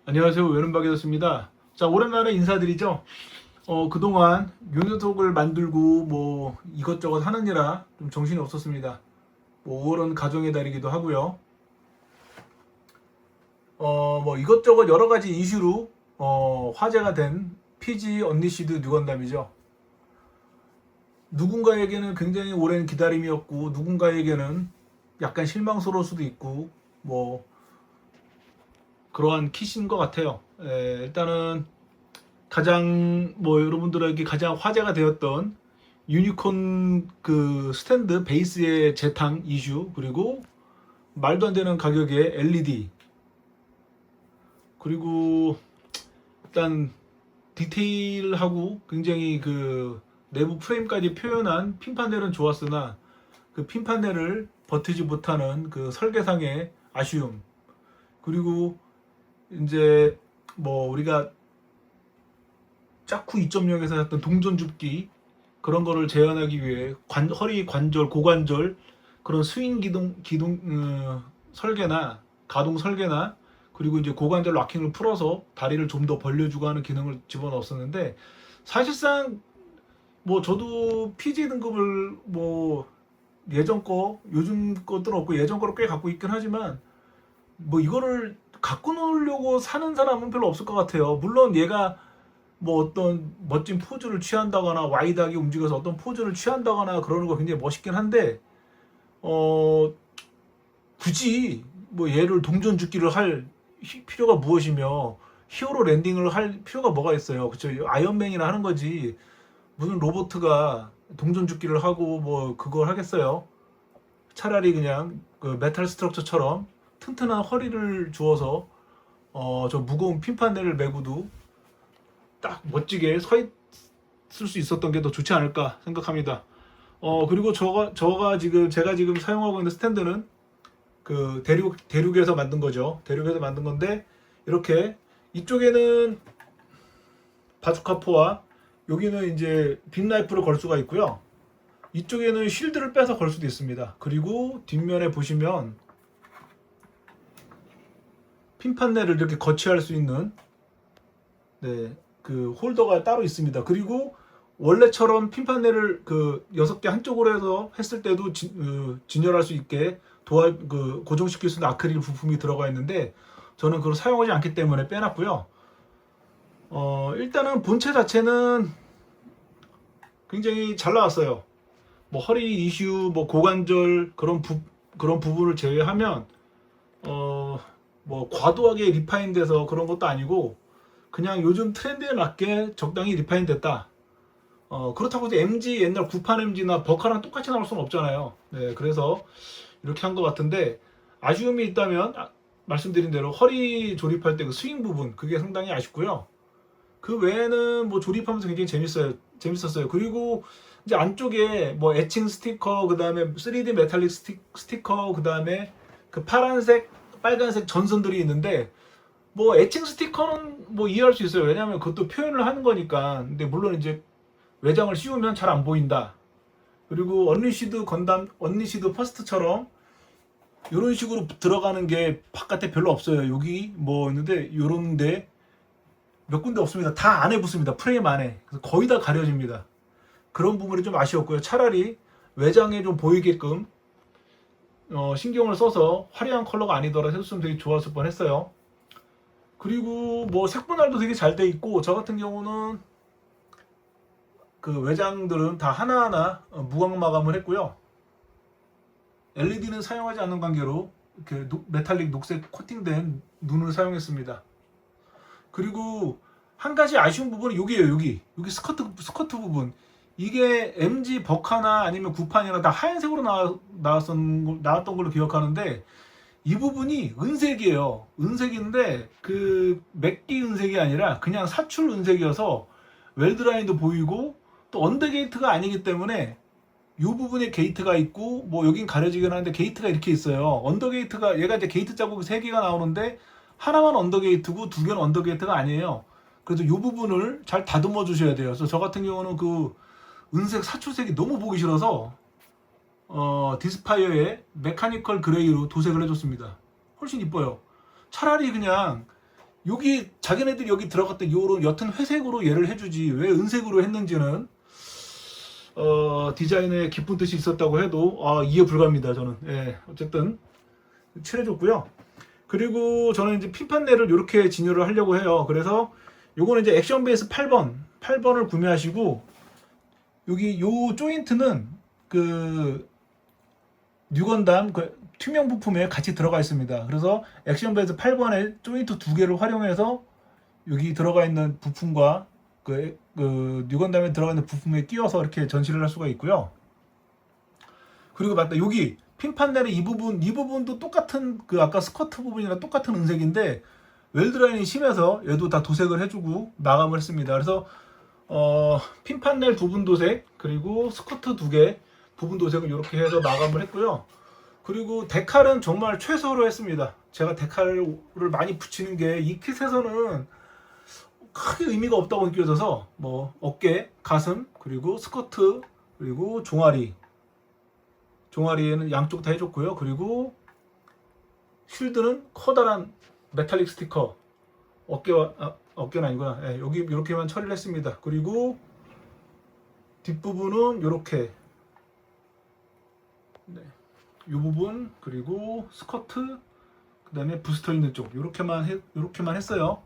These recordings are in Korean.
안녕하세요. 외눈박이었습니다. 자, 오랜만에 인사드리죠. 그동안 요 녀석을 만들고 뭐 이것저것 하느니라 좀 정신이 없었습니다. 뭐 5월은 가정의 달이기도 하고요. 뭐 이것저것 여러 가지 이슈로 화제가 된 PG 언리시드 뉴건담이죠. 누군가에게는 굉장히 오랜 기다림이었고 누군가에게는 약간 실망스러울 수도 있고 뭐 그러한 킷인 것 같아요. 일단은 가장 뭐 여러분들에게 가장 화제가 되었던 유니콘 그 스탠드 베이스의 재탕 이슈, 그리고 말도 안 되는 가격의 LED, 그리고 일단 디테일하고 굉장히 그 내부 프레임까지 표현한 핀 파넬은 좋았으나 그 핀 파넬을 버티지 못하는 그 설계상의 아쉬움, 그리고 이제 뭐 우리가 짜쿠 2.0에서 했던 동전 줍기 그런 거를 재현하기 위해 허리 관절, 고관절 그런 스윙 기동 설계나 가동 설계나, 그리고 이제 고관절 락킹을 풀어서 다리를 좀 더 벌려주고 하는 기능을 집어넣었었는데, 사실상 뭐 저도 PG 등급을 뭐 예전 거 요즘 것들은 없고 예전 거를 꽤 갖고 있긴 하지만 뭐 이거를 갖고 놀려고 사는 사람은 별로 없을 것 같아요. 물론 얘가 뭐 어떤 멋진 포즈를 취한다거나 와이드하게 움직여서 어떤 포즈를 취한다거나 그러는 거 굉장히 멋있긴 한데 어 굳이 뭐 얘를 동전 줍기를 할 필요가 무엇이며 히어로 랜딩을 할 필요가 뭐가 있어요. 그쵸? 아이언맨이나 하는 거지 무슨 로보트가 동전 줍기를 하고 뭐 그걸 하겠어요. 차라리 그냥 그 메탈 스트럭처처럼 튼튼한 허리를 주어서 저 무거운 핀판넬을 메고도 딱 멋지게 서 있을 수 있었던 게 더 좋지 않을까 생각합니다. 그리고 제가 지금 사용하고 있는 스탠드는 그 대륙에서 만든 거죠. 대륙에서 만든 건데 이렇게 이쪽에는 바주카포와 여기는 이제 빅라이프를 걸 수가 있고요. 이쪽에는 쉴드를 빼서 걸 수도 있습니다. 그리고 뒷면에 보시면 핀 판넬을 이렇게 거치할 수 있는 그 홀더가 따로 있습니다. 그리고 원래처럼 핀 판넬을 그 6개 한쪽으로 해서 했을 때도 진열할 수 있게 고정시킬 수 있는 아크릴 부품이 들어가 있는데 저는 그걸 사용하지 않기 때문에 빼놨고요. 일단은 본체 자체는 굉장히 잘 나왔어요. 뭐 허리 이슈, 뭐 고관절 그런 부분을 제외하면 뭐 과도하게 리파인돼서 그런 것도 아니고 그냥 요즘 트렌드에 맞게 적당히 리파인 됐다. 그렇다고 해서 MG 옛날 구판 MG나 버카랑 똑같이 나올 수는 없잖아요. 네, 그래서 이렇게 한 것 같은데 아쉬움이 있다면 말씀드린 대로 허리 조립할 때 그 스윙 부분 그게 상당히 아쉽고요. 그 외에는 뭐 조립하면서 굉장히 재밌었어요. 그리고 이제 안쪽에 뭐 에칭 스티커, 그 다음에 3D 메탈릭 스티커, 그 다음에 그 파란색, 빨간색 전선들이 있는데 뭐 에칭 스티커는 뭐 이해할 수 있어요. 왜냐하면 그것도 표현을 하는 거니까. 근데 물론 이제 외장을 씌우면 잘 안 보인다. 그리고 언리시드 건담, 언리시드 퍼스트처럼 이런 식으로 들어가는 게 바깥에 별로 없어요. 여기 뭐 있는데 요런데 몇 군데 없습니다. 다 안에 붙습니다. 프레임 안에. 그래서 거의 다 가려집니다. 그런 부분이 좀 아쉬웠고요. 차라리 외장에 좀 보이게끔 신경을 써서 화려한 컬러가 아니더라도 해줬으면 되게 좋았을 뻔했어요. 그리고 뭐 색분할도 되게 잘 돼 있고 저 같은 경우는 그 외장들은 다 하나하나 무광 마감을 했고요. LED는 사용하지 않는 관계로 이렇게 메탈릭 녹색 코팅된 눈을 사용했습니다. 그리고 한 가지 아쉬운 부분은 여기에요. 여기 스커트 부분. 이게 MG 버카나 아니면 구판이나 다 하얀색으로 나왔던 걸로 기억하는데 이 부분이 은색이에요. 은색인데 그 맥기 은색이 아니라 그냥 사출 은색이어서 웰드라인도 보이고 또 언더게이트가 아니기 때문에 이 부분에 게이트가 있고 뭐 여긴 가려지긴 하는데 게이트가 이렇게 있어요. 언더게이트가 얘가 이제 게이트 자국이 3개가 나오는데 하나만 언더게이트고 2개는 언더게이트가 아니에요. 그래서 이 부분을 잘 다듬어 주셔야 돼요. 그래서 저 같은 경우는 그 은색 사출색이 너무 보기 싫어서 디스파이어에 메카니컬 그레이로 도색을 해줬습니다. 훨씬 이뻐요. 차라리 그냥 여기 자기네들이 여기 들어갔던 요런 옅은 회색으로 얘를 해주지 왜 은색으로 했는지는 디자인에 깊은 뜻이 있었다고 해도 이해 불가합니다. 저는. 예, 어쨌든 칠해줬고요. 그리고 저는 이제 핀 판넬을 이렇게 진열을 하려고 해요. 그래서 요거는 이제 액션 베이스 8번을 구매하시고 여기 요 조인트는 그 뉴건담 그 투명 부품에 같이 들어가 있습니다. 그래서 액션 베이스 8번에 조인트 두 개를 활용해서 여기 들어가 있는 부품과 그 뉴건담에 들어가 있는 부품에 끼워서 이렇게 전시를 할 수가 있고요. 그리고 맞다, 여기 핀 판넬의 이 부분도 똑같은 그 아까 스커트 부분이랑 똑같은 은색인데 웰드라인이 심해서 얘도 다 도색을 해주고 마감을 했습니다. 그래서 핀 판넬 부분 도색 그리고 스커트 두 개 부분 도색을 이렇게 해서 마감을 했고요. 그리고 데칼은 정말 최소로 했습니다. 제가 데칼을 많이 붙이는 게 이 킷에서는 크게 의미가 없다고 느껴져서 뭐 어깨, 가슴, 그리고 스커트, 그리고 종아리에는 양쪽 다 해줬고요. 그리고 쉴드는 커다란 메탈릭 스티커, 어깨는 아니구나. 예, 여기 이렇게만 처리를 했습니다. 그리고 뒷부분은 이렇게 이 부분, 그리고 스커트, 그 다음에 부스터 있는 쪽 이렇게만 했어요.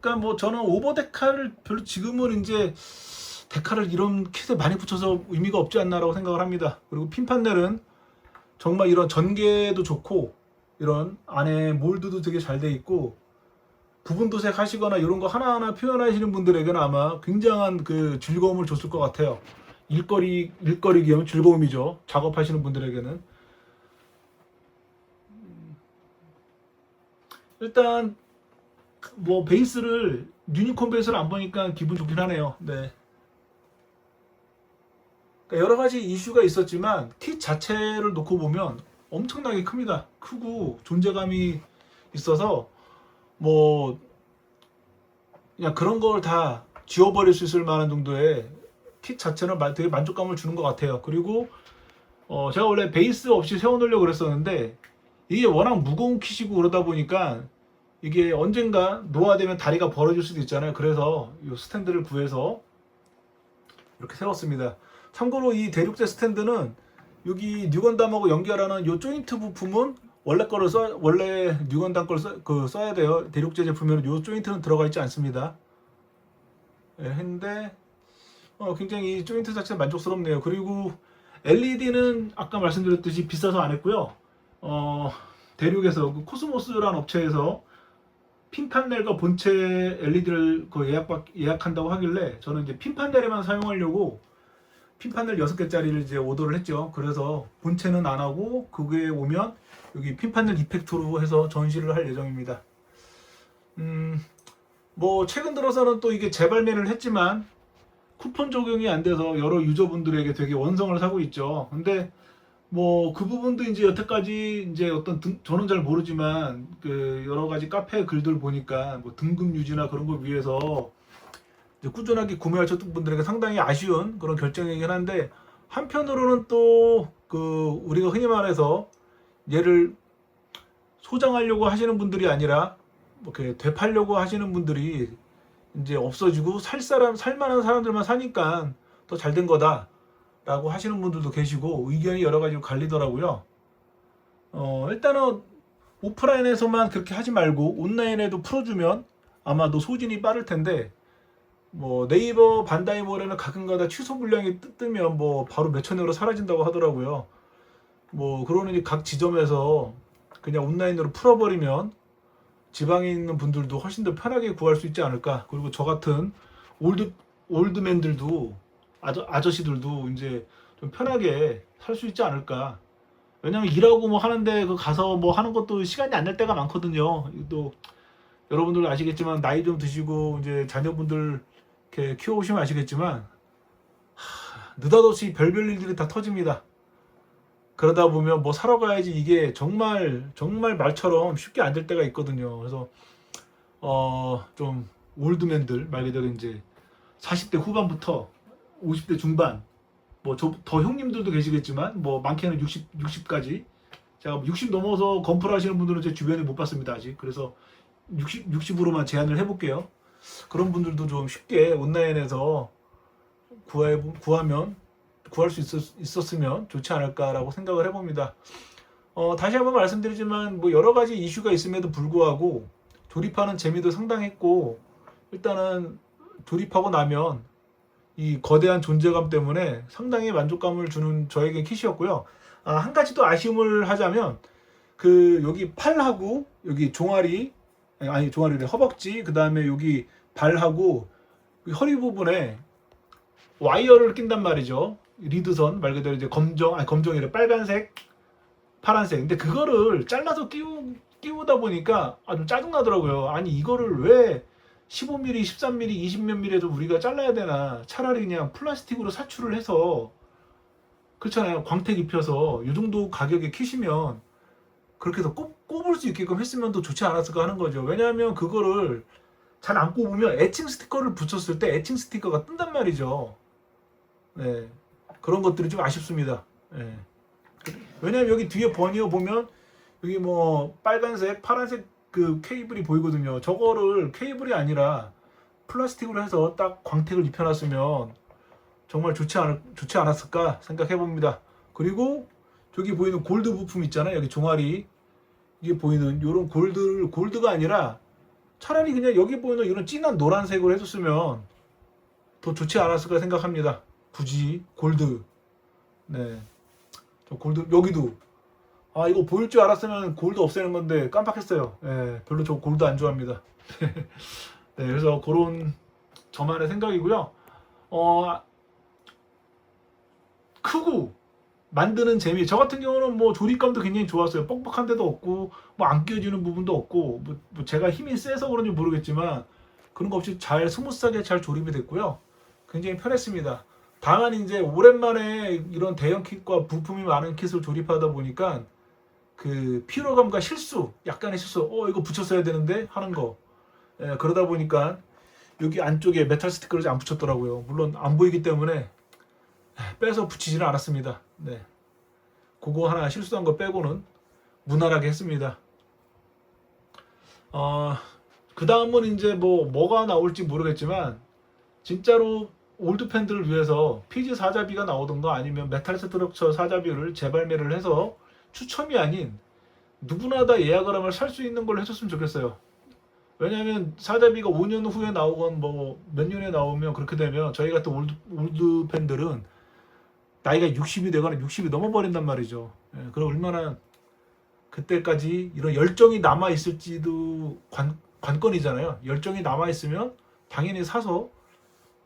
그러니까 뭐 저는 오버 데칼을 별로 지금은 이제 데칼을 이런 킷에 많이 붙여서 의미가 없지 않나라고 생각을 합니다. 그리고 핀 판넬은 정말 이런 전개도 좋고 이런 안에 몰드도 되게 잘 돼 있고 부분 도색 하시거나 이런 거 하나하나 표현하시는 분들에게는 아마 굉장한 그 즐거움을 줬을 것 같아요. 일거리기면 즐거움이죠. 작업하시는 분들에게는. 일단 뭐 베이스를 유니콘 베이스를 안 보니까 기분 좋긴 하네요. 네. 그러니까 여러 가지 이슈가 있었지만 킷 자체를 놓고 보면 엄청나게 큽니다. 크고 존재감이 있어서 뭐 그냥 그런 걸 다 지워버릴 수 있을 만한 정도의 킷 자체는 되게 만족감을 주는 것 같아요. 그리고 제가 원래 베이스 없이 세워놓으려고 그랬었는데 이게 워낙 무거운 킷이고 그러다 보니까 이게 언젠가 노화되면 다리가 벌어질 수도 있잖아요. 그래서 이 스탠드를 구해서 이렇게 세웠습니다. 참고로 이 대륙제 스탠드는 여기 뉴건담하고 연결하는 이 조인트 부품은 원래 뉴건담 걸 써야 돼요. 대륙제 제품에는 이 조인트는 들어가 있지 않습니다. 예, 했는데 굉장히 이 조인트 자체가 만족스럽네요. 그리고 LED는 아까 말씀드렸듯이 비싸서 안 했고요. 대륙에서 그 코스모스라는 업체에서 핀 판넬과 본체 LED를 예약한다고 하길래 저는 이제 핀 판넬에만 사용하려고 핀 판넬 6개짜리를 이제 오더를 했죠. 그래서 본체는 안 하고 그게 오면 여기 핀 판넬 이펙트로 해서 전시를 할 예정입니다. 뭐 최근 들어서는 또 이게 재발매를 했지만 쿠폰 적용이 안 돼서 여러 유저분들에게 되게 원성을 사고 있죠. 근데 뭐 그 부분도 이제 여태까지 이제 저는 잘 모르지만 그 여러 가지 카페 글들 보니까 뭐 등급 유지나 그런 걸 위해서 이제 꾸준하게 구매하셨던 분들에게 상당히 아쉬운 그런 결정이긴 한데 한편으로는 또 그 우리가 흔히 말해서 얘를 소장하려고 하시는 분들이 아니라 뭐 이렇게 되팔려고 하시는 분들이 이제 없어지고 살만한 사람들만 사니까 더 잘 된 거다. 라고 하시는 분들도 계시고 의견이 여러 가지로 갈리더라고요. 일단은 오프라인에서만 그렇게 하지 말고 온라인에도 풀어주면 아마도 소진이 빠를 텐데 뭐 네이버 반다이몰에는 가끔가다 취소 물량이 뜨면 뭐 바로 몇천 유로 사라진다고 하더라고요. 뭐 그러니 각 지점에서 그냥 온라인으로 풀어버리면 지방에 있는 분들도 훨씬 더 편하게 구할 수 있지 않을까. 그리고 저 같은 올드맨들도 아저씨들도 이제 좀 편하게 살 수 있지 않을까. 왜냐면 일하고 뭐 하는데 그 가서 뭐 하는 것도 시간이 안 날 때가 많거든요. 또 여러분들 아시겠지만 나이 좀 드시고 이제 자녀분들 이렇게 키워오시면 아시겠지만 느닷없이 별별 일들이 다 터집니다. 그러다 보면 뭐 사러 가야지 이게 정말 말처럼 쉽게 안 될 때가 있거든요. 그래서 좀 올드맨들 말 그대로 이제 40대 후반부터 50대 중반 뭐 더 형님들도 계시겠지만 뭐 많게는 60까지 제가 60 넘어서 건프를 하시는 분들은 제 주변에 못 봤습니다 아직. 그래서 60으로만 제한을 해볼게요. 그런 분들도 좀 쉽게 온라인에서 구하면 구할 수 있었으면 좋지 않을까라고 생각을 해봅니다. 다시 한번 말씀드리지만 뭐 여러 가지 이슈가 있음에도 불구하고 조립하는 재미도 상당했고, 일단은 조립하고 나면 이 거대한 존재감 때문에 상당히 만족감을 주는 저에게 kit이었고요. 한 가지 또 아쉬움을 하자면 그 여기 팔하고 여기 종아리, 아니 종아리래, 허벅지, 그 다음에 여기 발하고 허리 부분에 와이어를 낀단 말이죠. 리드선 말 그대로 이제 검정이래, 빨간색, 파란색. 근데 그거를 잘라서 끼우다 보니까 좀 짜증나더라고요. 아니 이거를 왜 15mm, 13mm, 20몇 mm에도 우리가 잘라야 되나? 차라리 그냥 플라스틱으로 사출을 해서, 그렇잖아요. 광택 입혀서 이 정도 가격에 kit이면 그렇게 해서 꼽을 수 있게끔 했으면 더 좋지 않았을까 하는 거죠. 왜냐하면 그거를 잘 안 꼽으면 애칭 스티커를 붙였을 때 애칭 스티커가 뜬단 말이죠. 네, 그런 것들이 좀 아쉽습니다. 네. 왜냐면 여기 뒤에 버니어 보면 여기 뭐 빨간색, 파란색 그 케이블이 보이거든요. 저거를 케이블이 아니라 플라스틱으로 해서 딱 광택을 입혀놨으면 정말 좋지 않았을까 생각해 봅니다. 그리고 저기 보이는 골드 부품 있잖아요. 여기 종아리 이게 보이는 이런 골드가 아니라 차라리 그냥 여기 보이는 이런 진한 노란색으로 해줬으면 더 좋지 않았을까 생각합니다. 굳이 골드. 네, 저 골드 여기도 이거 보일 줄 알았으면 골드 없애는 건데 깜빡했어요. 예, 별로 저 골드 안 좋아합니다. 네, 그래서 그런 저만의 생각이고요. 크고 만드는 재미. 저 같은 경우는 뭐 조립감도 굉장히 좋았어요. 뻑뻑한 데도 없고 뭐 안 끼워지는 부분도 없고 뭐 제가 힘이 세서 그런지 모르겠지만 그런 거 없이 잘 스무스하게 잘 조립이 됐고요. 굉장히 편했습니다. 다만 이제 오랜만에 이런 대형 kit과 부품이 많은 kit을 조립하다 보니까 그 피로감과 약간의 실수, 이거 붙였어야 되는데 하는 거. 예, 그러다 보니까 여기 안쪽에 메탈 스티커를 안 붙였더라고요. 물론 안 보이기 때문에 빼서 붙이지는 않았습니다. 네, 그거 하나 실수한 거 빼고는 무난하게 했습니다. 그 다음은 이제 뭐가 나올지 모르겠지만 진짜로 올드 팬들을 위해서 피지 사자비가 나오던가 아니면 메탈 스트럭처 사자비를 재발매를 해서 추첨이 아닌 누구나 다 예약을 하면 살 수 있는 걸 해줬으면 좋겠어요. 왜냐하면 사자비가 5년 후에 나오건 뭐 몇 년에 나오면 그렇게 되면 저희 같은 올드 팬들은 나이가 60이 되거나 60이 넘어버린단 말이죠. 예, 그럼 얼마나 그때까지 이런 열정이 남아 있을지도 관건이잖아요. 열정이 남아 있으면 당연히 사서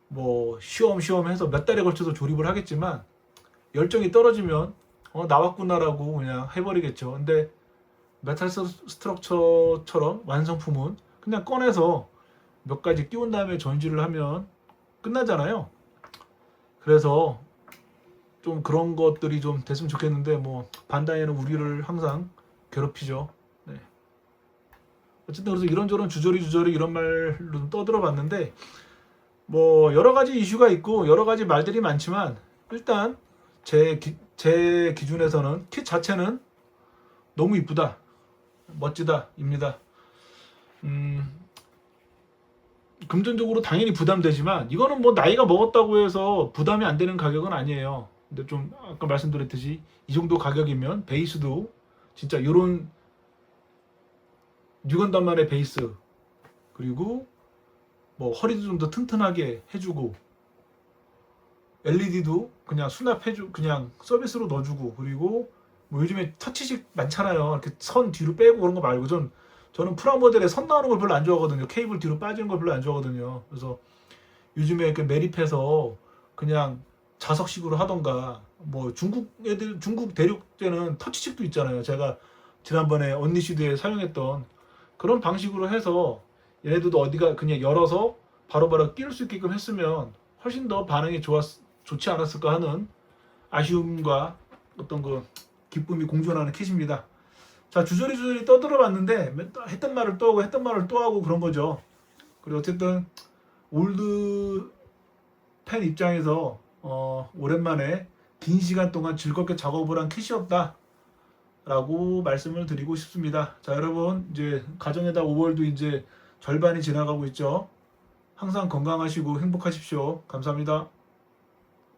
뭐 시험시험 해서 몇 달에 걸쳐서 조립을 하겠지만 열정이 떨어지면 나왔구나라고 그냥 해버리겠죠. 근데 메탈 스트럭처처럼 완성품은 그냥 꺼내서 몇 가지 끼운 다음에 전시를 하면 끝나잖아요. 그래서 좀 그런 것들이 좀 됐으면 좋겠는데 뭐 반다이는 우리를 항상 괴롭히죠. 네. 어쨌든 그래서 이런저런 주저리 이런 말로 떠들어봤는데 뭐 여러 가지 이슈가 있고 여러 가지 말들이 많지만 일단 제 기준에서는 킷 자체는 너무 이쁘다, 멋지다입니다. 금전적으로 당연히 부담되지만 이거는 뭐 나이가 먹었다고 해서 부담이 안 되는 가격은 아니에요. 근데 좀 아까 말씀드렸듯이 이 정도 가격이면 베이스도 진짜 이런 6원단만의 베이스, 그리고 뭐 허리도 좀 더 튼튼하게 해주고 LED도 그냥 수납해주, 그냥 서비스로 넣어주고, 그리고 뭐 요즘에 터치식 많잖아요. 이렇게 선 뒤로 빼고 그런 거 말고 저는 프라모델에 선 나오는 걸 별로 안 좋아하거든요. 케이블 뒤로 빠지는 걸 별로 안 좋아하거든요. 그래서 요즘에 이렇게 매립해서 그냥 자석식으로 하던가, 뭐 중국 대륙제는 터치식도 있잖아요. 제가 지난번에 언니시드에 사용했던 그런 방식으로 해서 얘네들도 어디가 그냥 열어서 바로바로 끼울 수 있게끔 했으면 훨씬 더 반응이 좋지 않았을까 하는 아쉬움과 어떤 그 기쁨이 공존하는 kit입니다. 자, 주저리 떠들어봤는데 했던 말을 또 하고 했던 말을 또 하고 그런 거죠. 그리고 어쨌든 올드 팬 입장에서 오랜만에 긴 시간 동안 즐겁게 작업을 한 kit이었다. 라고 말씀을 드리고 싶습니다. 자, 여러분, 이제 가정의 달 5월도 이제 절반이 지나가고 있죠. 항상 건강하시고 행복하십시오. 감사합니다.